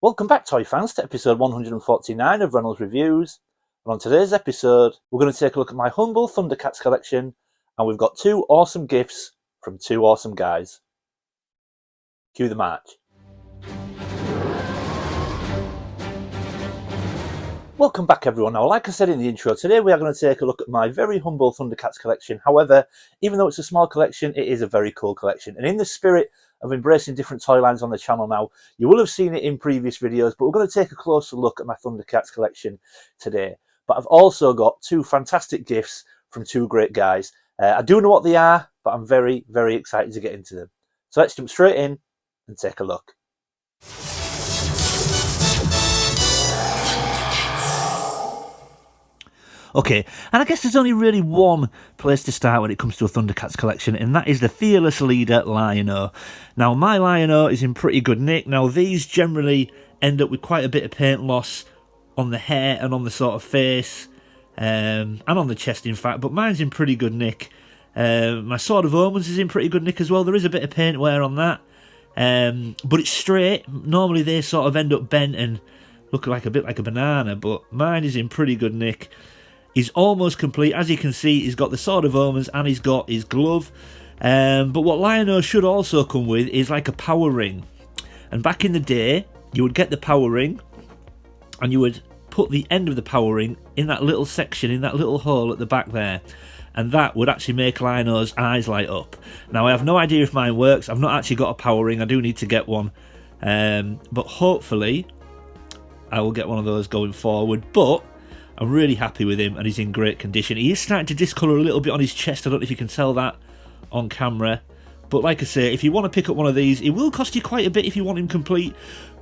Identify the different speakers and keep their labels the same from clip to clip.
Speaker 1: Welcome back, toy fans, to episode 149 of Reynolds Reviews. And on today's episode, we're going to take a look at my humble Thundercats collection, and we've got two awesome gifts from two awesome guys. Cue the march. Welcome back, everyone. Now, like I said in the intro, today we are going to take a look at my very humble Thundercats collection. However, even though it's a small collection, it is a very cool collection. And in the spirit of embracing different toy lines on the channel now, you will have seen it in previous videos, but we're going to take a closer look at my Thundercats collection today. But I've also got two fantastic gifts from two great guys. I do know what they are, but I'm very, very excited to get into them. So let's jump straight in and take a look. Okay, and I guess there's only really one place to start when it comes to a Thundercats collection, and that is the fearless leader, Lion-O. Now, my Lion-O is in pretty good nick. Now, these generally end up with quite a bit of paint loss on the hair and on the sort of face, and on the chest, in fact, but mine's in pretty good nick. My Sword of Omens is in pretty good nick as well. There is a bit of paint wear on that, but it's straight. Normally, they sort of end up bent and look like a bit like a banana, but mine is in pretty good nick. He's almost complete. As you can see, he's got the Sword of Omens and he's got his glove. But what Lion-O should also come with is like a power ring. And back in the day, you would get the power ring and you would put the end of the power ring in that little section, in that little hole at the back there. And that would actually make Lion-O's eyes light up. Now, I have no idea if mine works. I've not actually got a power ring. I do need to get one. But hopefully, I will get one of those going forward. But I'm really happy with him and he's in great condition. He is starting to discolour a little bit on his chest. I don't know if you can tell that on camera. But like I say, if you want to pick up one of these, it will cost you quite a bit if you want him complete.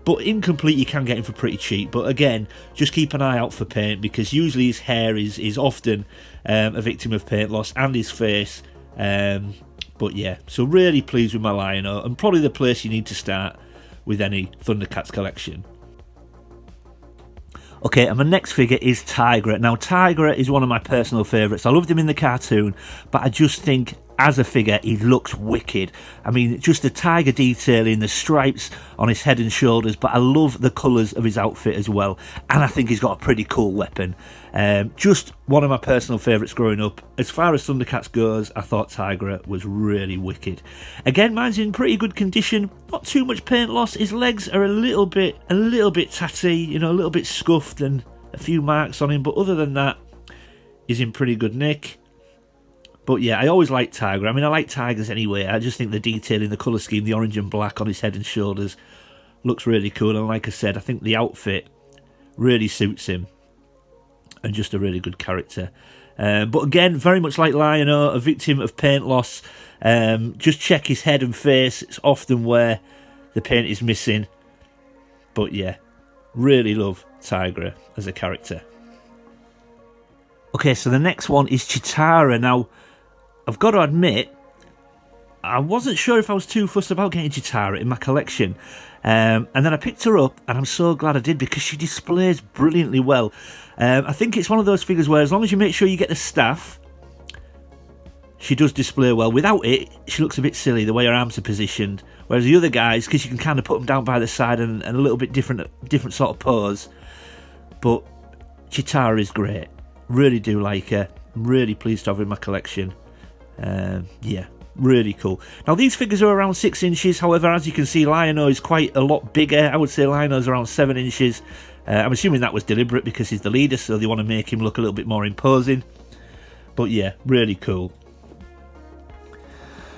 Speaker 1: But incomplete, you can get him for pretty cheap. But again, just keep an eye out for paint, because usually his hair is often a victim of paint loss, and his face. But yeah, so really pleased with my Lion-O, and probably the place you need to start with any Thundercats collection. Okay, and my next figure is Tigra. Now, Tigra is one of my personal favourites. I loved him in the cartoon, but I just think as a figure, he looks wicked. I mean, just the tiger detailing, the stripes on his head and shoulders, but I love the colours of his outfit as well. And I think he's got a pretty cool weapon. Just one of my personal favourites growing up. As far as Thundercats goes, I thought Tigra was really wicked. Again, mine's in pretty good condition. Not too much paint loss. His legs are a little bit tatty, you know, a little bit scuffed and a few marks on him. But other than that, he's in pretty good nick. But yeah, I always like Tigra. I mean, I like tigers anyway. I just think the detailing, the colour scheme, the orange and black on his head and shoulders looks really cool. And like I said, I think the outfit really suits him. And just a really good character. But again, very much like Lion-O, a victim of paint loss. Just check his head and face. It's often where the paint is missing. But yeah, really love Tigra as a character. Okay, so the next one is Chitara. Now, I've got to admit, I wasn't sure if I was too fussed about getting Chitara in my collection. And then I picked her up, and I'm so glad I did, because she displays brilliantly well. I think it's one of those figures where as long as you make sure you get the staff, she does display well. Without it, she looks a bit silly, the way her arms are positioned. Whereas the other guys, because you can kind of put them down by the side and a little bit different sort of pose. But Chitara is great. Really do like her. I'm really pleased to have her in my collection. Yeah, really cool. Now, these figures are around 6 inches. However, as you can see, Lion-O is quite a lot bigger. I would say Lion-O's around 7 inches. I'm assuming that was deliberate because he's the leader, so they want to make him look a little bit more imposing. But yeah, really cool.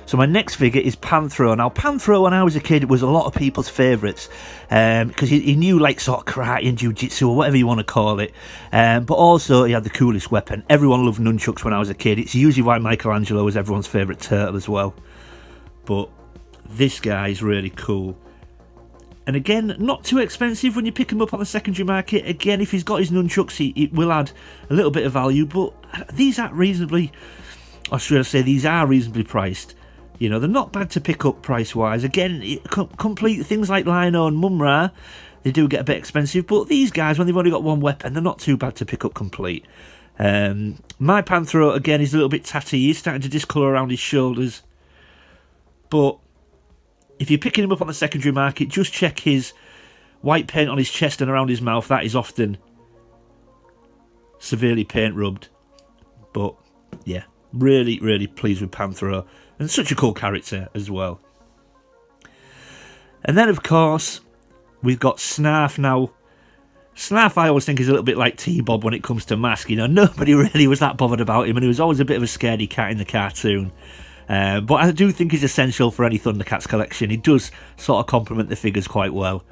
Speaker 1: So my next figure is Panthro. Now, Panthro, when I was a kid, was a lot of people's favourites because he knew, like, sort of karate and jiu-jitsu or whatever you want to call it. But also, he had the coolest weapon. Everyone loved nunchucks when I was a kid. It's usually why Michelangelo was everyone's favourite turtle as well. But this guy is really cool. And again, not too expensive when you pick him up on the secondary market. Again, if he's got his nunchucks, it will add a little bit of value. But these are reasonably, or should I say, these are reasonably priced. You know, they're not bad to pick up price-wise. Again, complete things like Lion-O and Mumra, they do get a bit expensive. But these guys, when they've only got one weapon, they're not too bad to pick up complete. My Panthro, again, is a little bit tatty. He's starting to discolour around his shoulders. But if you're picking him up on the secondary market, just check his white paint on his chest and around his mouth, that is often severely paint rubbed. But yeah, really, really pleased with Panthro, and such a cool character as well. And then, of course, we've got Snarf now. Snarf, I always think, is a little bit like T-Bob when it comes to mask. You know, nobody really was that bothered about him, and he was always a bit of a scaredy cat in the cartoon. But I do think he's essential for any Thundercats collection. He does sort of complement the figures quite well.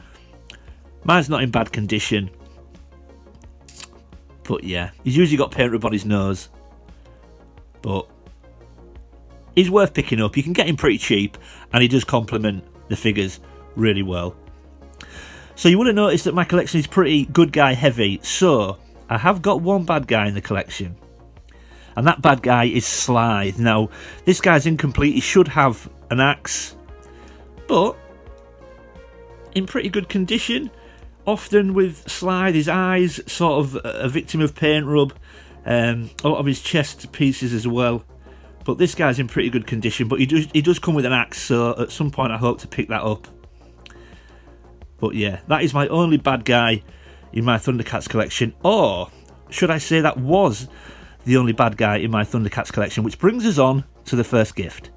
Speaker 1: Mine's not in bad condition. But yeah, he's usually got paint rub on his nose. But he's worth picking up. You can get him pretty cheap, and he does complement the figures really well. So you would have noticed that my collection is pretty good guy heavy. So I have got one bad guy in the collection. And that bad guy is Slythe. Now, this guy's incomplete. He should have an axe, but in pretty good condition. Often with Slythe, his eyes sort of a victim of paint rub. A lot of his chest pieces as well. But this guy's in pretty good condition. But he does come with an axe, so at some point I hope to pick that up. But yeah, that is my only bad guy in my Thundercats collection. Or should I say that was the only bad guy in my Thundercats collection, which brings us on to the first gift.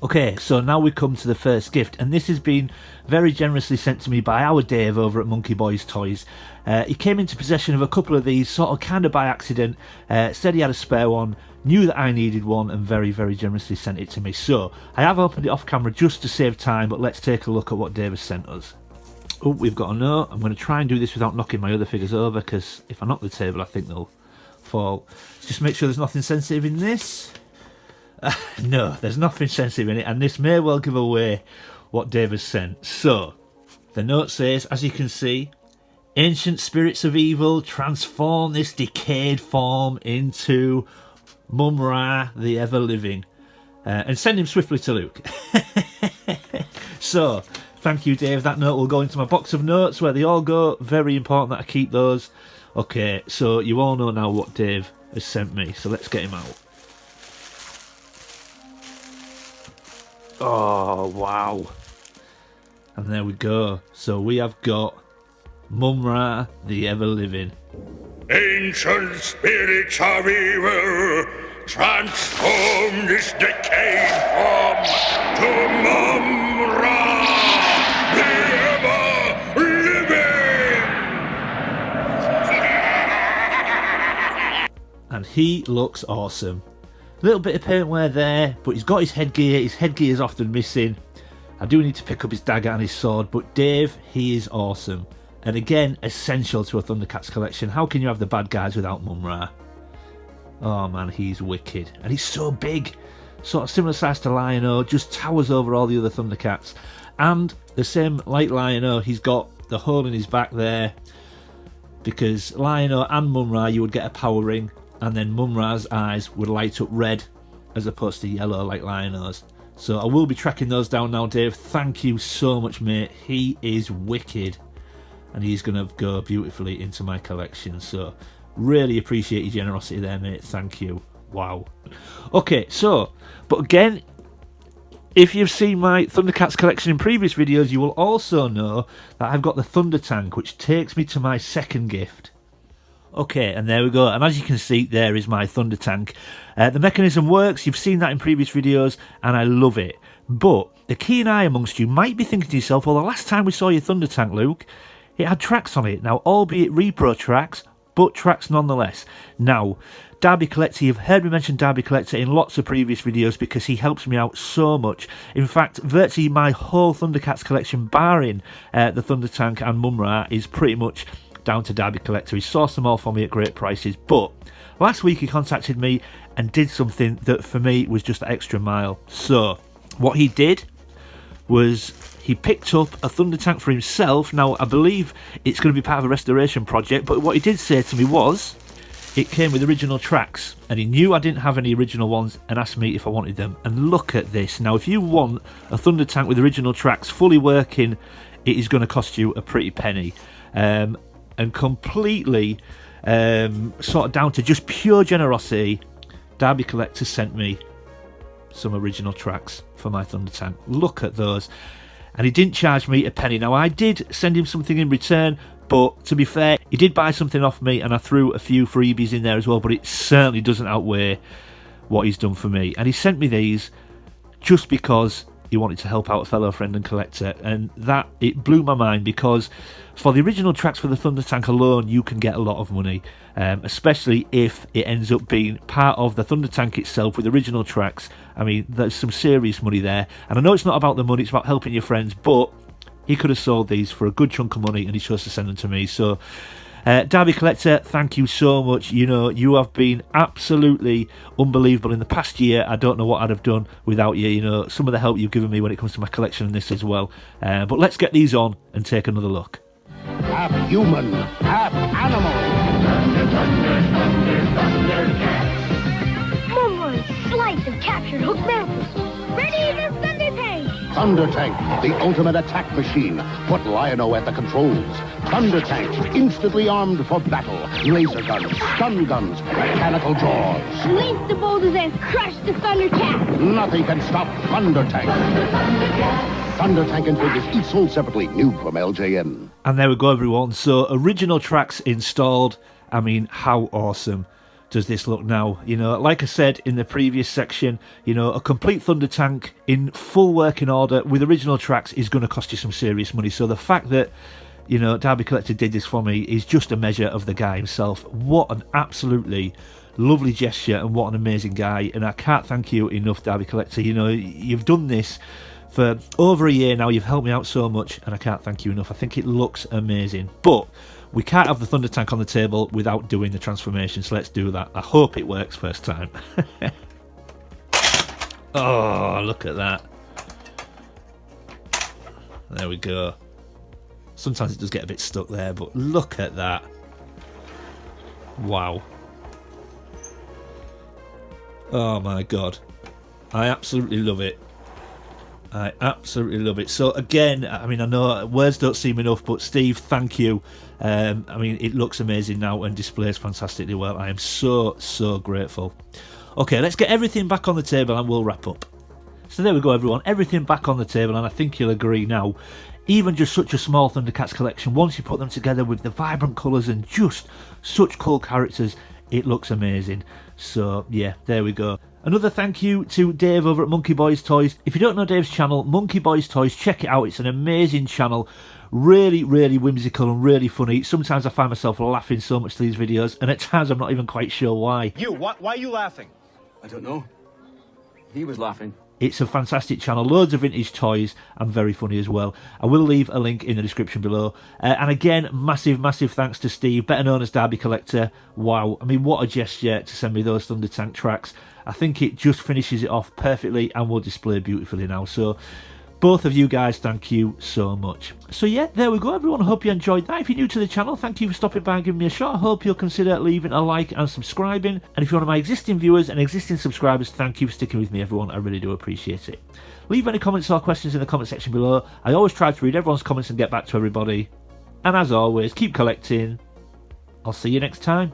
Speaker 1: Okay, so now we come to the first gift, and this has been very generously sent to me by our Dave over at Monkey Boys Toys. He came into possession of a couple of these, sort of kind of by accident, said he had a spare one, knew that I needed one, and very, very generously sent it to me. So, I have opened it off camera just to save time, but let's take a look at what Dave has sent us. Oh, we've got a note. I'm going to try and do this without knocking my other figures over, because if I knock the table, I think they'll fall. Just make sure there's nothing sensitive in this. No, there's nothing sensitive in it, and this may well give away what Dave has sent. So, the note says, as you can see, ancient spirits of evil transform this decayed form into Mum-Ra, the ever-living, and send him swiftly to Luke. So, thank you, Dave. That note will go into my box of notes where they all go. Very important that I keep those. Okay, so you all know now what Dave has sent me, so let's get him out. Oh, wow. And there we go. So we have got Mum-Ra, the ever-living.
Speaker 2: Ancient spirits of evil, transform this decayed form to Mum-Ra, the ever-living!
Speaker 1: And he looks awesome. A little bit of paint wear there, but he's got his headgear. His headgear is often missing. I do need to pick up his dagger and his sword, but Dave, he is awesome. And again, essential to a Thundercats collection. How can you have the bad guys without Mum-Ra? Oh man, he's wicked. And he's so big. Sort of similar size to Lion-O, just towers over all the other Thundercats. And the same like Lion-O, he's got the hole in his back there. Because Lion-O and Mum-Ra, you would get a power ring. And then Mum-Ra's eyes would light up red as opposed to yellow like Lion-O's. So I will be tracking those down now, Dave. Thank you so much, mate. He is wicked. And he's going to go beautifully into my collection. So really appreciate your generosity there, mate. Thank you. Wow. Okay, so, but again, if you've seen my Thundercats collection in previous videos, you will also know that I've got the Thunder Tank, which takes me to my second gift. Okay, and there we go. And as you can see, there is my Thunder Tank. The mechanism works. You've seen that in previous videos, and I love it. But the keen eye amongst you might be thinking to yourself, well, the last time we saw your Thunder Tank, Luke, it had tracks on it. Now, albeit repro tracks, but tracks nonetheless. Now, Derby Collector, you've heard me mention Derby Collector in lots of previous videos because he helps me out so much. In fact, virtually my whole Thundercats collection, barring the Thunder Tank and Mum-Ra, is pretty much down to Derby Collector. He sourced them all for me at great prices, but last week he contacted me and did something that for me was just an extra mile. So what he did was he picked up a Thunder Tank for himself. Now I believe it's going to be part of a restoration project, but what he did say to me was it came with original tracks, and he knew I didn't have any original ones and asked me if I wanted them. And look at this. Now if you want a Thunder Tank with original tracks fully working, it is going to cost you a pretty penny. And completely sort of down to just pure generosity, Derby Collector sent me some original tracks for my Thunder Tank. Look at those. and he didn't charge me a penny. Now, I did send him something in return, but to be fair, he did buy something off me, and I threw a few freebies in there as well, but it certainly doesn't outweigh what he's done for me. And he sent me these just because he wanted to help out a fellow friend and collector, and that, it blew my mind, because for the original tracks for the Thunder Tank alone, you can get a lot of money, especially if it ends up being part of the Thunder Tank itself with original tracks. I mean, there's some serious money there, and I know it's not about the money, it's about helping your friends, but he could have sold these for a good chunk of money, and he chose to send them to me. So Derby Collector, thank you so much. You know, you have been absolutely unbelievable in the past year. I don't know what I'd have done without you. You know, some of the help you've given me when it comes to my collection and this as well. But let's get these on and take another look.
Speaker 3: Half human, half animal.
Speaker 4: Thundercats. Slice of captured hook mountains. Ready for Thunder Tank.
Speaker 3: Thunder Tank, the ultimate attack machine. Put Lion-O at the controls. Thunder Tank, instantly armed for battle. Laser guns, stun guns, mechanical jaws.
Speaker 4: Release the boulders and crush the Thundercats.
Speaker 3: Nothing can stop Thunder Tank. Thunder Tank and figures each sold separately, new from LJN.
Speaker 1: And there we go, everyone. So original tracks installed. I mean, how awesome does this look now? You know, like I said in the previous section, you know, a complete Thunder Tank in full working order with original tracks is going to cost you some serious money. So the fact that, you know, Derby Collector did this for me is just a measure of the guy himself. What an absolutely lovely gesture, and what an amazing guy. And I can't thank you enough, Derby Collector. You know, you've done this for over a year now. You've helped me out so much, and I can't thank you enough. I think it looks amazing. But we can't have the Thunder Tank on the table without doing the transformation, so let's do that. I hope it works first time. Oh, look at that. There we go. Sometimes it does get a bit stuck there, but look at that. Wow. Oh my god. I absolutely love it. I absolutely love it. So again, I mean, I know words don't seem enough, but Steve, thank you. I mean, it looks amazing now and displays fantastically well. I am so grateful. Okay, let's get everything back on the table and we'll wrap up. So there we go, everyone. Everything back on the table, and I think you'll agree now, even just such a small Thundercats collection, once you put them together with the vibrant colours and just such cool characters, it looks amazing. So yeah, there we go. Another thank you to Dave over at Monkey Boys Toys. If you don't know Dave's channel, Monkey Boys Toys, check it out. It's an amazing channel. Really whimsical and really funny. Sometimes I find myself laughing so much to these videos, and at times I'm not even quite sure why.
Speaker 5: Why are you laughing?
Speaker 6: I don't know. He was laughing.
Speaker 1: It's a fantastic channel, loads of vintage toys, and very funny as well. I will leave a link in the description below. And again, massive thanks to Steve, better known as Derby Collector. Wow, I mean, what a gesture to send me those Thunder Tank tracks. I think it just finishes it off perfectly and will display beautifully now. So both of you guys, thank you so much. So yeah, there we go, everyone. I hope you enjoyed that. If you're new to the channel, thank you for stopping by and giving me a shot. I hope you'll consider leaving a like and subscribing. And if you're one of my existing viewers and existing subscribers, thank you for sticking with me, everyone. I really do appreciate it. Leave any comments or questions in the comment section below. I always try to read everyone's comments and get back to everybody. And as always, keep collecting. I'll see you next time.